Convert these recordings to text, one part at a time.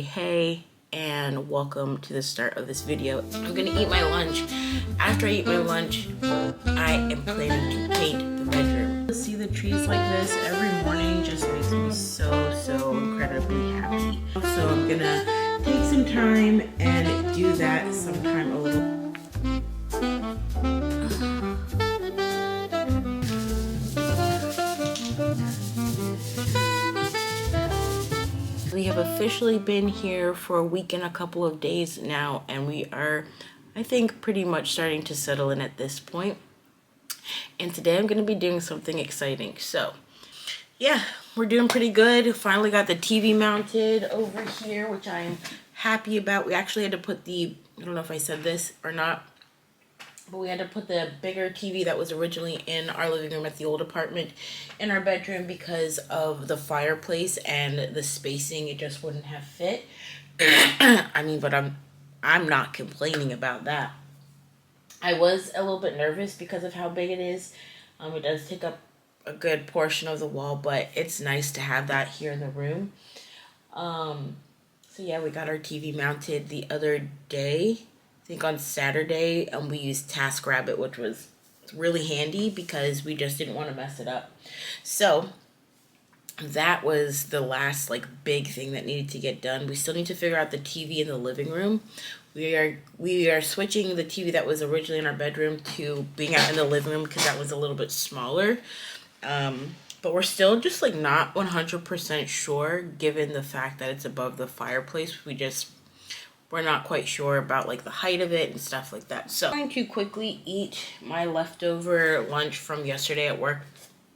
Hey, and welcome to the start of this video. I'm gonna eat my lunch. After I eat my lunch, I am planning to paint the bedroom. To see the trees like this every morning just makes me so incredibly happy. So I'm gonna take some time and do that sometime a little. We have officially been here for a week and a couple of days now, and we are, I think, pretty much starting to settle in at this point. And today I'm going to be doing something exciting. So, yeah, we're doing pretty good. Finally got the TV mounted over here, which I am happy about. We actually had to put I don't know if I said this or not, but we had to put the bigger TV that was originally in our living room at the old apartment in our bedroom because of the fireplace and the spacing. It just wouldn't have fit. I mean, but I'm not complaining about that. I was a little bit nervous because of how big it is. It does take up a good portion of the wall, but it's nice to have that here in the room. So yeah, we got our TV mounted the other day. I think on Saturday, we used TaskRabbit, which was really handy because we just didn't want to mess it up. So that was the last big thing that needed to get done. We still need to figure out the TV in the living room. We are switching the TV that was originally in our bedroom to being out in the living room because that was a little bit smaller. But we're still just not 100% sure, given the fact that it's above the fireplace. We're not quite sure about the height of it and stuff like that. So I'm going to quickly eat my leftover lunch from yesterday at work.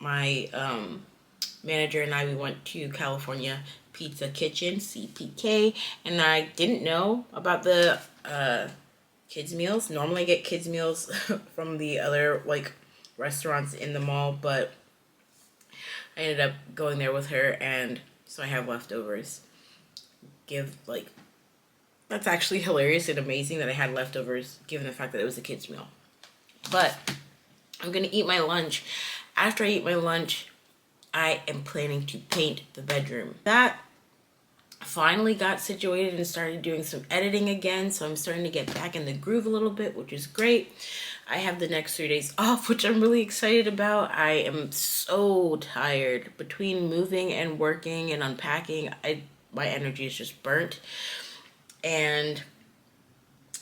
My manager and I, we went to California Pizza Kitchen, CPK, and I didn't know about the kids meals. Normally I get kids meals from the other restaurants in the mall, but I ended up going there with her, and so I have leftovers. That's actually hilarious and amazing that I had leftovers, given the fact that it was a kid's meal. But I'm going to eat my lunch. After I eat my lunch, I am planning to paint the bedroom. That finally got situated and started doing some editing again, so I'm starting to get back in the groove a little bit, which is great. I have the next 3 days off, which I'm really excited about. I am so tired. Between moving and working and unpacking, my energy is just burnt. And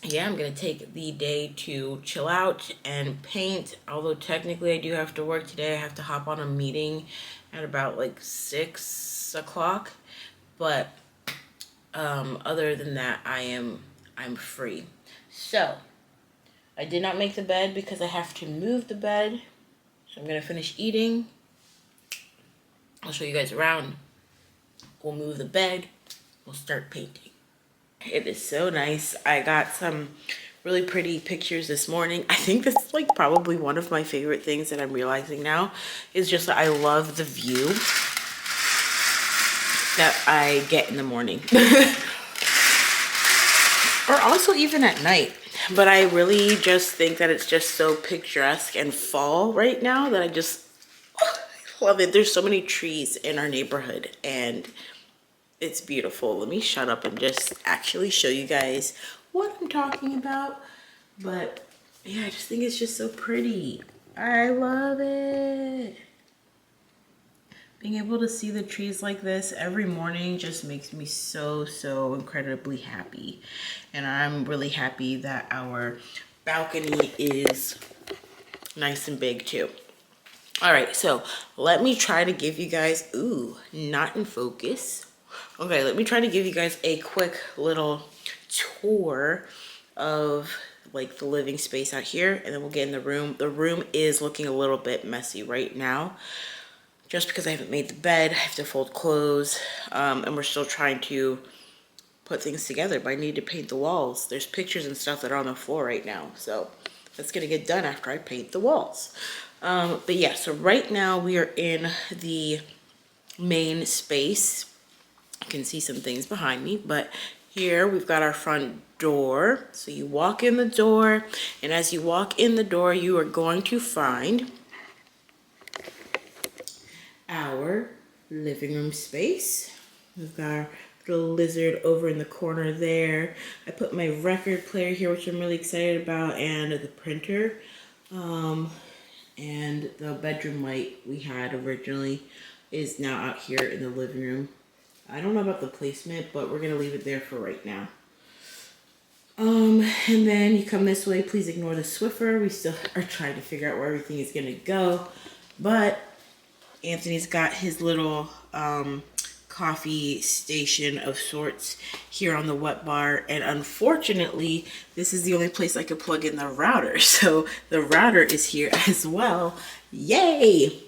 yeah, I'm going to take the day to chill out and paint. Although technically I do have to work today. I have to hop on a meeting at about 6 o'clock. But other than that, I'm free. So I did not make the bed because I have to move the bed. So I'm going to finish eating. I'll show you guys around. We'll move the bed. We'll start painting. It is so nice. I got some really pretty pictures this morning. I think this is probably one of my favorite things that I'm realizing now is just that I love the view that I get in the morning. Or also even at night. But I really just think that it's just so picturesque and fall right now that I just love it. There's so many trees in our neighborhood and it's beautiful. Let me shut up and just actually show you guys what I'm talking about. But yeah, I just think it's just so pretty. I love it. Being able to see the trees like this every morning just makes me so incredibly happy. And I'm really happy that our balcony is nice and big too. All right, so let me try to give you guys, not in focus. Okay, let me try to give you guys a quick little tour of the living space out here, and then we'll get in the room. The room is looking a little bit messy right now, just because I haven't made the bed. I have to fold clothes, and we're still trying to put things together, but I need to paint the walls. There's pictures and stuff that are on the floor right now, so that's gonna get done after I paint the walls. But yeah, so right now we are in the main space. You can see some things behind me, but here we've got our front door. So you walk in the door, and as you walk in the door, you are going to find our living room space. We've got the lizard over in the corner there. I put my record player here, which I'm really excited about, and the printer. And the bedroom light we had originally is now out here in the living room. I don't know about the placement, but we're gonna leave it there for right now. And then you come this way, please ignore the Swiffer. We still are trying to figure out where everything is gonna go. But Anthony's got his little coffee station of sorts here on the wet bar, and unfortunately this is the only place I could plug in the router, so the router is here as well. Yay!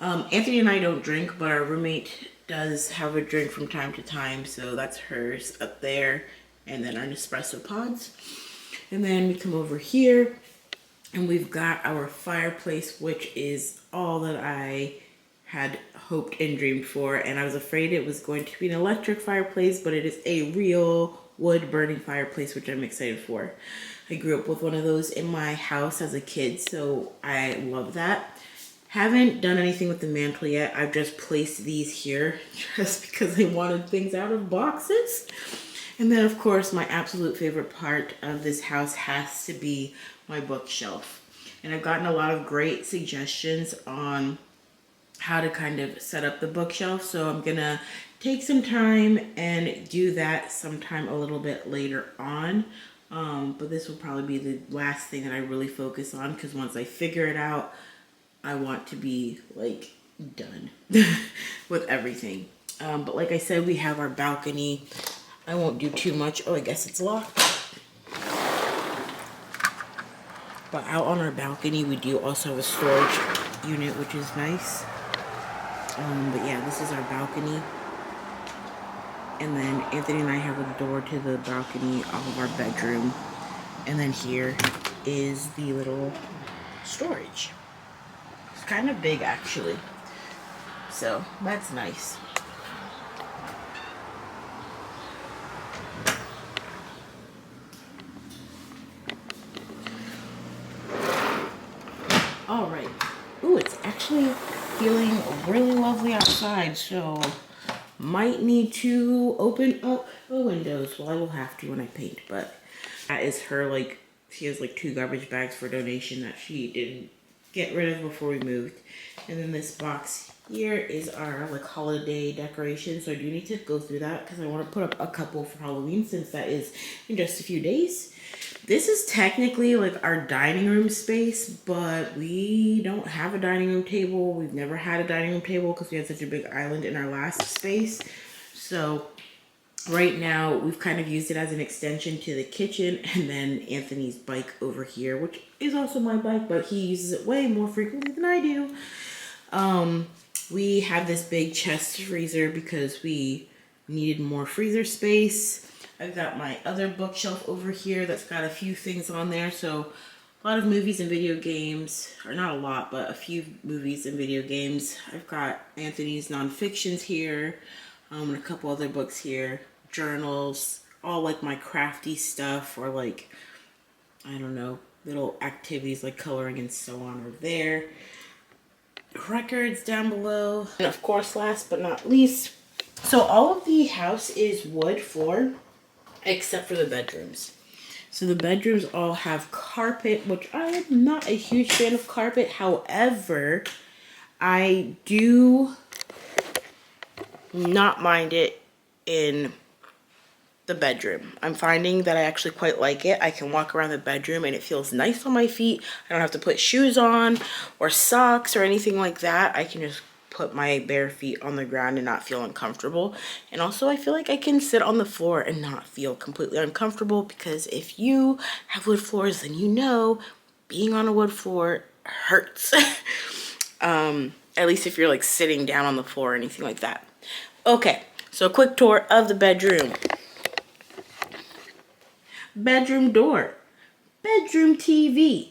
Anthony and I don't drink, but our roommate does have a drink from time to time, so that's hers up there, and then our Nespresso pods. And then we come over here and we've got our fireplace, which is all that I had hoped and dreamed for, and I was afraid it was going to be an electric fireplace, but it is a real wood burning fireplace, which I'm excited for. I grew up with one of those in my house as a kid, so I love that. Haven't done anything with the mantle yet. I've just placed these here just because I wanted things out of boxes. And then of course my absolute favorite part of this house has to be my bookshelf. And I've gotten a lot of great suggestions on how to kind of set up the bookshelf, so I'm gonna take some time and do that sometime a little bit later on. But this will probably be the last thing that I really focus on, because once I figure it out, I want to be like done with everything. But like I said, we have our balcony. I won't do too much. Oh, I guess it's locked. But out on our balcony, we do also have a storage unit, which is nice. But yeah, this is our balcony. And then Anthony and I have a door to the balcony off of our bedroom. And then here is the little storage. It's kind of big actually. So that's nice. All right. Ooh, it's actually feeling really lovely outside, so might need to open up the windows. Well, I will have to when I paint, but that is her, like, she has like 2 garbage bags for donation that she didn't get rid of before we moved. And then this box here is our like holiday decoration, so I do need to go through that because I want to put up a couple for Halloween since that is in just a few days. This is technically like our dining room space, but we don't have a dining room table. We've never had a dining room table because we had such a big island in our last space. So right now we've kind of used it as an extension to the kitchen, and then Anthony's bike over here, which is also my bike, but he uses it way more frequently than I do. We have this big chest freezer because we needed more freezer space. I've got my other bookshelf over here that's got a few things on there. So a lot of movies and video games, or not a lot, but a few movies and video games. I've got Anthony's nonfictions here, and a couple other books here, journals, all like my crafty stuff, or like, I don't know, little activities like coloring and so on are there. Records down below. And of course, last but not least, so all of the house is wood floor, except for the bedrooms. So the bedrooms all have carpet, which I am not a huge fan of carpet. However, I do not mind it in the bedroom. I'm finding that I actually quite like it. I can walk around the bedroom and it feels nice on my feet. I don't have to put shoes on or socks or anything like that. I can just put my bare feet on the ground and not feel uncomfortable. And also I feel like I can sit on the floor and not feel completely uncomfortable, because if you have wood floors, then you know being on a wood floor hurts. At least if you're like sitting down on the floor or anything like that. Okay, so a quick tour of the bedroom. Bedroom door, bedroom TV.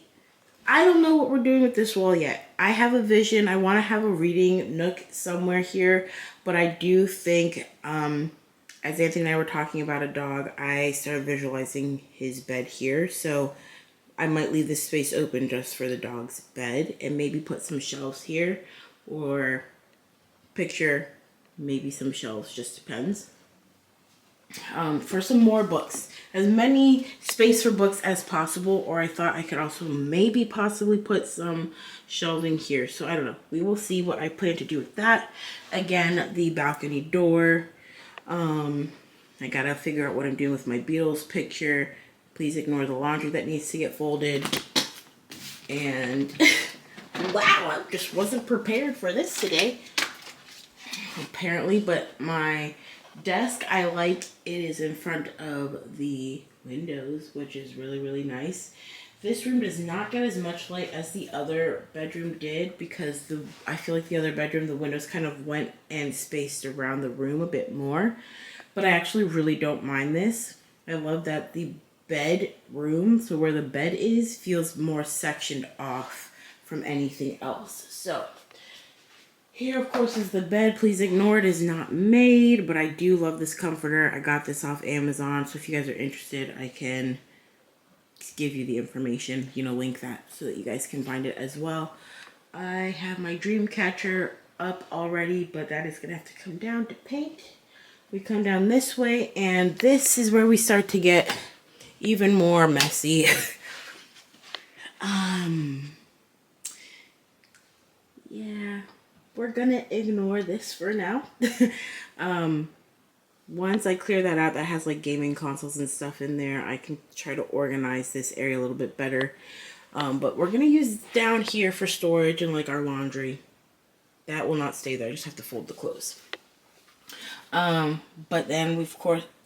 I don't know what we're doing with this wall yet. I have a vision. I want to have a reading nook somewhere here, but I do think, as Anthony and I were talking about a dog, I started visualizing his bed here, so I might leave this space open just for the dog's bed and maybe put some shelves here, or picture maybe some shelves, just depends. for some more books. As many space for books as possible, or I thought I could also maybe possibly put some shelving here. So I don't know. We will see what I plan to do with that. Again, the balcony door. I gotta figure out what I'm doing with my Beatles picture. Please ignore the laundry that needs to get folded. And wow, I just wasn't prepared for this today, apparently. But my desk, I like it is in front of the windows, which is really, really nice. This room does not get as much light as the other bedroom did, because I feel like the other bedroom, the windows kind of went and spaced around the room a bit more. But I actually really don't mind this. I love that the bedroom, so where the bed is, feels more sectioned off from anything else. So here, of course, is the bed. Please ignore it is not made, but I do love this comforter. I got this off Amazon, so if you guys are interested, I can give you the information, link that so that you guys can find it as well. I have my dream catcher up already, but that is gonna have to come down to paint. We come down this way, and this is where we start to get even more messy. Yeah, we're gonna ignore this for now. Once I clear that out, that has like gaming consoles and stuff in there, I can try to organize this area a little bit better. But we're gonna use down here for storage and like our laundry. That will not stay there. I just have to fold the clothes. But then we've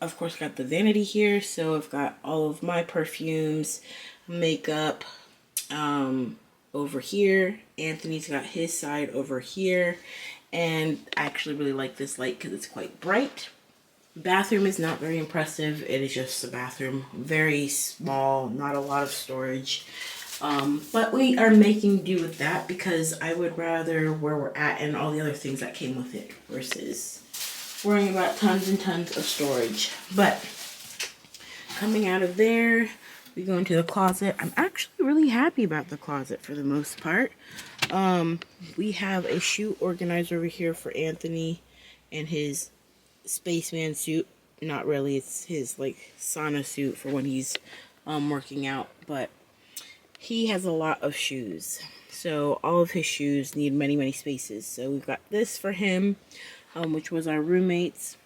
of course got the vanity here. So I've got all of my perfumes, makeup, over here. Anthony's got his side over here. And I actually really like this light because it's quite bright. Bathroom is not very impressive. It is just a bathroom. Very small, not a lot of storage. But we are making do with that because I would rather where we're at and all the other things that came with it versus worrying about tons and tons of storage. But coming out of there, we go into the closet. I'm actually really happy about the closet for the most part. We have a shoe organizer over here for Anthony and his spaceman suit. Not really, it's his like sauna suit for when he's working out, but he has a lot of shoes, so all of his shoes need many spaces. So we've got this for him, which was our roommate's.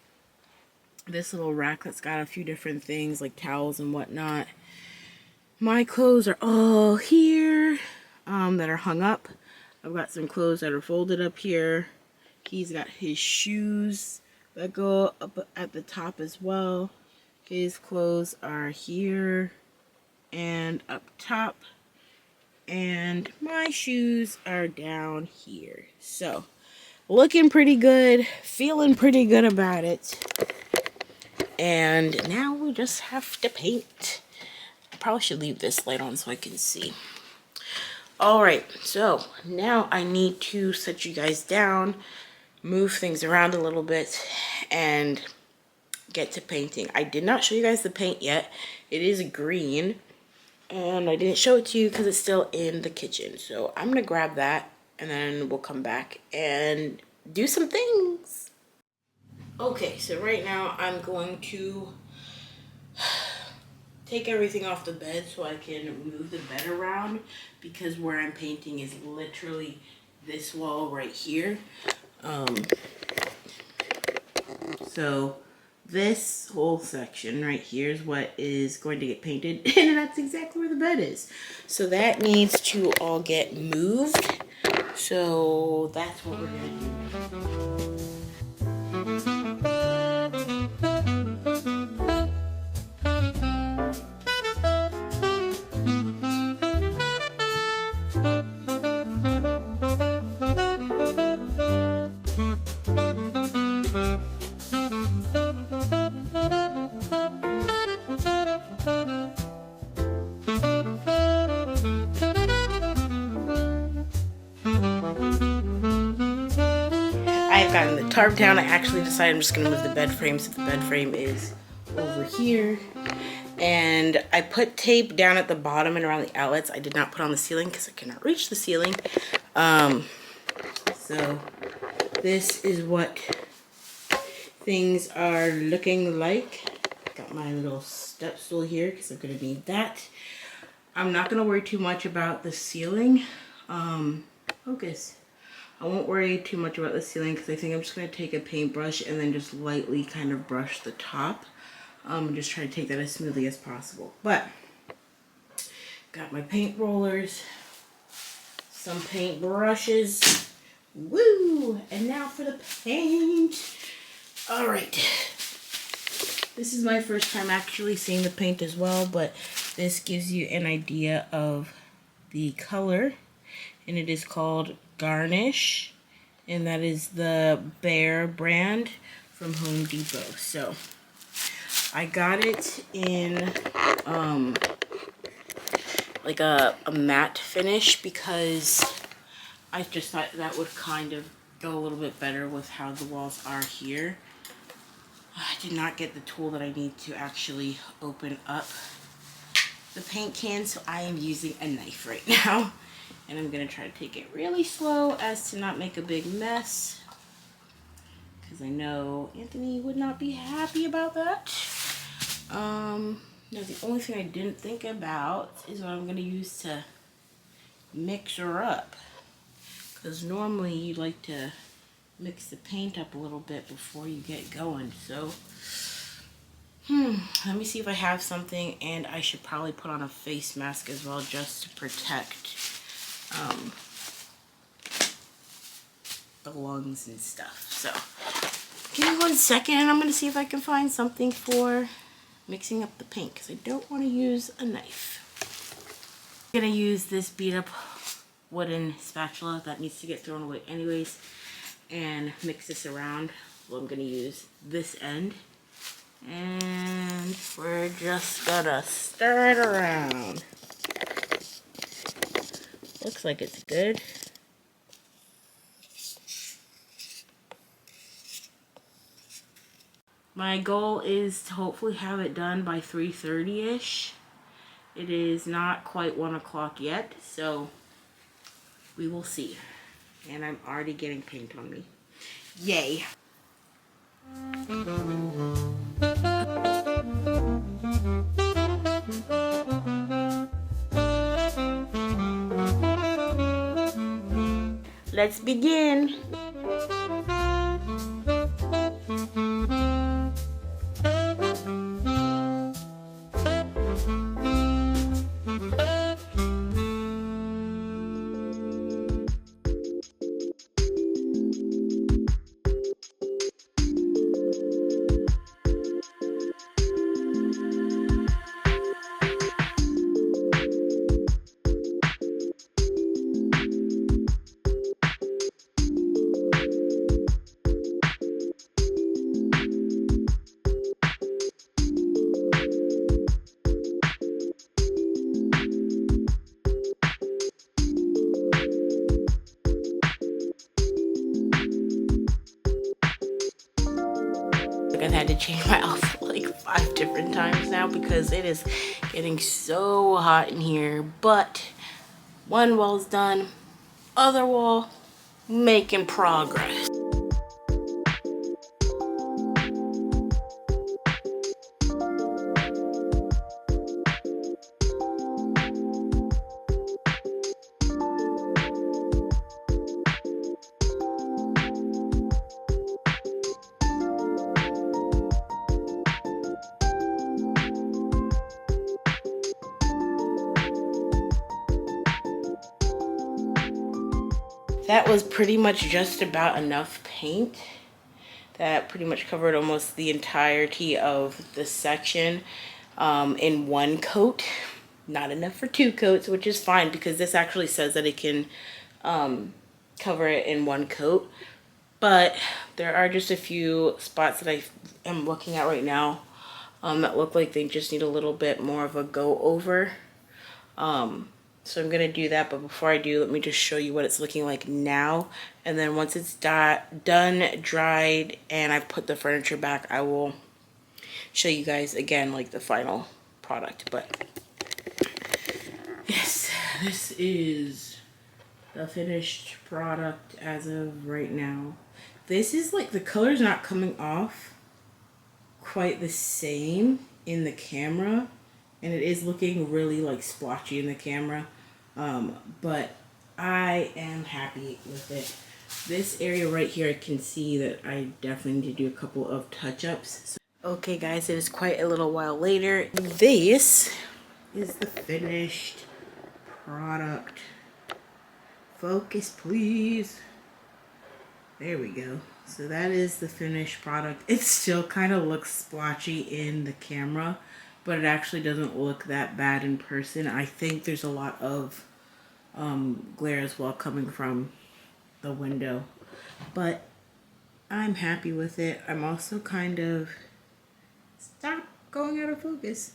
This little rack that's got a few different things like towels and whatnot. My clothes are all here, that are hung up. I've got some clothes that are folded up here. He's got his shoes that go up at the top as well. His clothes are here and up top, and my shoes are down here. So looking pretty good, feeling pretty good about it. And now we just have to paint. I probably should leave this light on so I can see. Alright, so now I need to set you guys down, move things around a little bit, and get to painting. I did not show you guys the paint yet. It is green, and I didn't show it to you because it's still in the kitchen. So I'm gonna grab that, and then we'll come back and do some things. Okay, so right now I'm going to take everything off the bed so I can move the bed around, because where I'm painting is literally this wall right here. So this whole section right here is what is going to get painted, and that's exactly where the bed is. So that needs to all get moved. So that's what we're gonna do. I've gotten the tarp down. I actually decided I'm just going to move the bed frame, so the bed frame is over here. And I put tape down at the bottom and around the outlets. I did not put on the ceiling because I cannot reach the ceiling. So this is what things are looking like. Got my little step stool here because I'm gonna need that. I'm not gonna worry too much about the ceiling. Focus. I won't worry too much about the ceiling because I think I'm just gonna take a paintbrush and then just lightly kind of brush the top. And just try to take that as smoothly as possible. But got my paint rollers, some paint brushes. Woo! And now for the paint. All right. This is my first time actually seeing the paint as well, but this gives you an idea of the color. And it is called Garnish. And that is the Behr brand from Home Depot. So I got it in like a matte finish because I just thought that would kind of go a little bit better with how the walls are here. I did not get the tool that I need to actually open up the paint can, so I am using a knife right now. And I'm going to try to take it really slow as to not make a big mess, because I know Anthony would not be happy about that. Now the only thing I didn't think about is what I'm going to use to mix her up. Because normally you like to mix the paint up a little bit before you get going. So, let me see if I have something, and I should probably put on a face mask as well just to protect the lungs and stuff. So, give me 1 second and I'm going to see if I can find something for mixing up the paint because I don't want to use a knife. I'm going to use this beat up wooden spatula that needs to get thrown away anyways and mix this around. Well, I'm going to use this end and we're just going to stir it around. Looks like it's good. My goal is to hopefully have it done by 3:30ish. It is not quite 1 o'clock yet, so we will see. And I'm already getting paint on me. Yay. Let's begin. I've had to change my outfit like 5 different times now because it is getting so hot in here. But one wall's done, other wall making progress. That was pretty much just about enough paint. That pretty much covered almost the entirety of the section in 1 coat. Not enough for 2 coats, which is fine because this actually says that it can cover it in 1 coat. But there are just a few spots that I am looking at right now that look like they just need a little bit more of a go over. So I'm going to do that, but before I do, let me just show you what it's looking like now. And then once it's done, dried, and I've put the furniture back, I will show you guys again, like the final product. But yes, this is the finished product as of right now. this is like the color's not coming off quite the same in the camera, and it is looking really like splotchy in the camera, but I am happy with it. This area right here, I can see that I definitely need to do a couple of touch-ups. Okay guys, it is quite a little while later. This is the finished product. Focus please. There we go. So that is the finished product. It still kind of looks splotchy in the camera, but it actually doesn't look that bad in person. I think there's a lot of glare as well coming from the window, but I'm happy with it. I'm also kind of, stop going out of focus.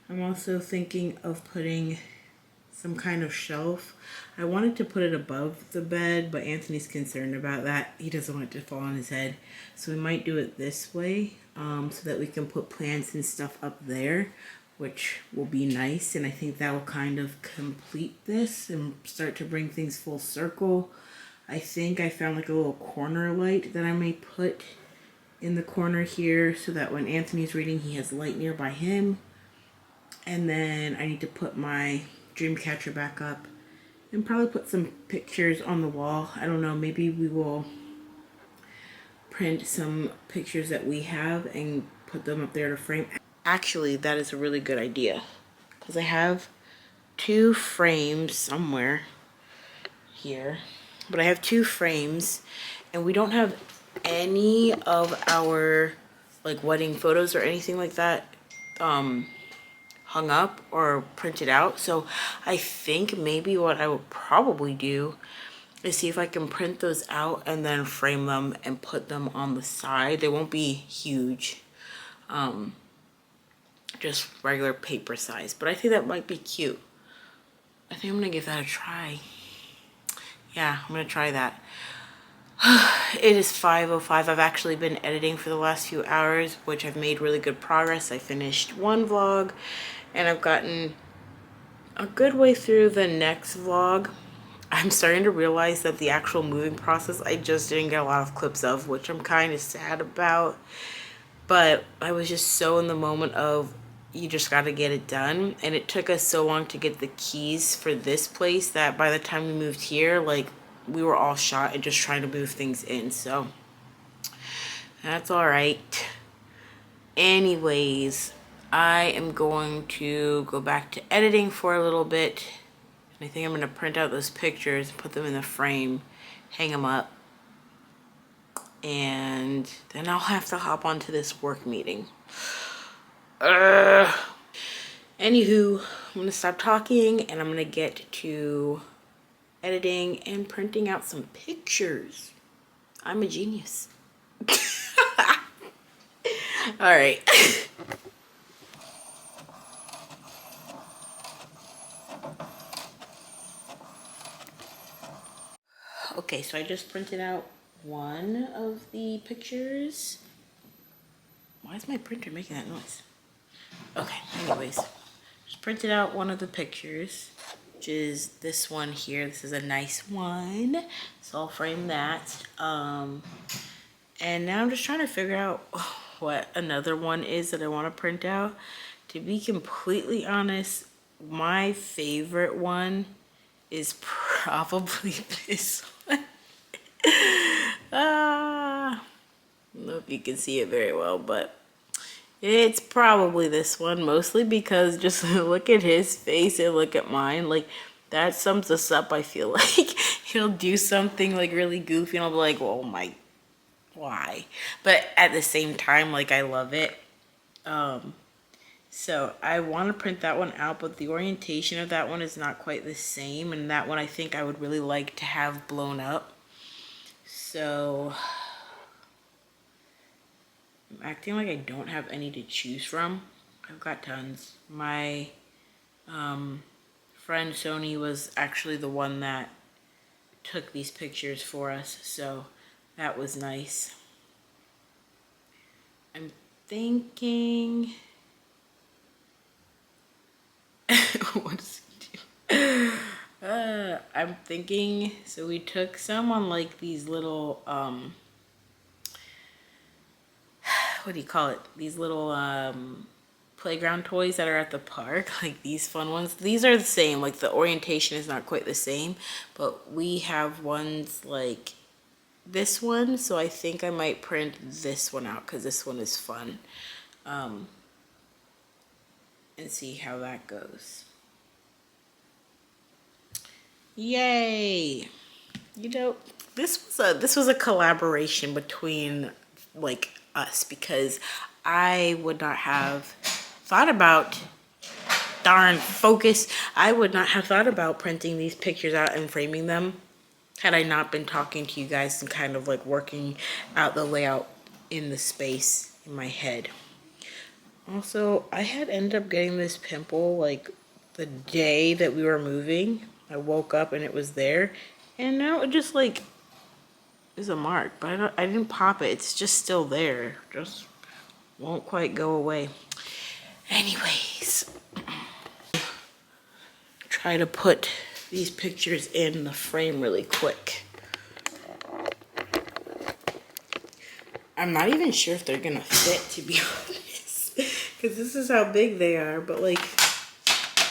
I'm also thinking of putting some kind of shelf. I wanted to put it above the bed, but Anthony's concerned about that. He doesn't want it to fall on his head. So we might do it this way, so that we can put plants and stuff up there, which will be nice. And I think that will kind of complete this and start to bring things full circle. I think I found like a little corner light that I may put in the corner here so that when Anthony's reading, he has light nearby him. And then I need to put my dream catcher back up and probably put some pictures on the wall. I don't know, maybe we will print some pictures that we have and put them up there to frame. Actually, that is a really good idea, because I have 2 frames somewhere here, but I have 2 frames and we don't have any of our like wedding photos or anything like that hung up or printed out. So I think maybe what I would probably do is see if I can print those out and then frame them and put them on the side. They won't be huge, just regular paper size, but I think that might be cute. I think I'm gonna give that a try. Yeah, I'm gonna try that. It is 5:05. I've actually been editing for the last few hours, which I've made really good progress. I finished one vlog and I've gotten a good way through the next vlog. I'm starting to realize that the actual moving process I just didn't get a lot of clips of, which I'm kind of sad about. But I was just so in the moment of, you just got to get it done. And it took us so long to get the keys for this place that by the time we moved here, like, we were all shot and just trying to move things in. So that's all right. Anyways, I am going to go back to editing for a little bit. I think I'm going to print out those pictures, put them in the frame, hang them up, and then I'll have to hop onto this work meeting. Anywho, I'm going to stop talking and I'm going to get to editing and printing out some pictures. I'm a genius. All right. Okay, so I just printed out one of the pictures. Why is my printer making that noise? Okay, anyways, just printed out one of the pictures, which is this one here. This is a nice one, so I'll frame that. And now I'm just trying to figure out what another one is that I want to print out. To be completely honest, my favorite one is probably this one. I don't know if you can see it very well, but it's probably this one, mostly because just look at his face and look at mine. Like, that sums us up, I feel like. He'll do something like really goofy and I'll be like, oh my, why? But at the same time, like, I love it. So I want to print that one out, but the orientation of that one is not quite the same. And that one I think I would really like to have blown up. So I'm acting like I don't have any to choose from. I've got tons. My friend Sony was actually the one that took these pictures for us, so that was nice. I'm thinking... what does he do? I'm thinking, so we took some on like these little what do you call it? These little playground toys that are at the park, like these fun ones. These are the same, like the orientation is not quite the same, but we have ones like this one, so I think I might print this one out because this one is fun, and see how that goes. Yay! You know, this was a collaboration between like us, because I would not have thought about, darn focus, I would not have thought about printing these pictures out and framing them had I not been talking to you guys and kind of like working out the layout in the space in my head. Also, I had ended up getting this pimple like the day that we were moving. I woke up and it was there, and now it just like is a mark, but I didn't pop it. It's just still there. Just won't quite go away. Anyways, try to put these pictures in the frame really quick. I'm not even sure if they're gonna fit, to be honest, because this is how big they are, but like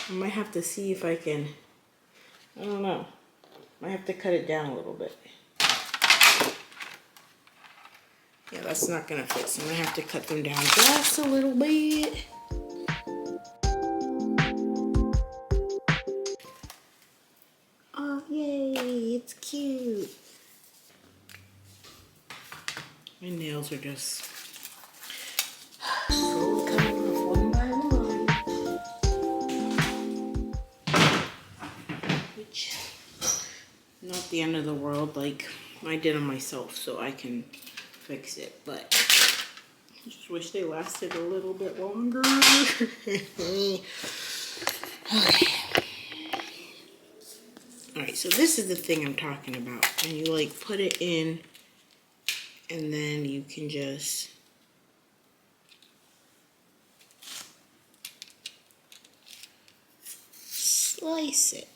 I might have to see if I can, I don't know, might have to cut it down a little bit. Yeah, that's not gonna fit, so I'm gonna have to cut them down just a little bit. Oh, yay, it's cute. My nails are just slowly coming off one by one. Which, not the end of the world, like I did them myself, so I can fix it, but I just wish they lasted a little bit longer. Okay. Alright, so this is the thing I'm talking about. And you like put it in, and then you can just slice it.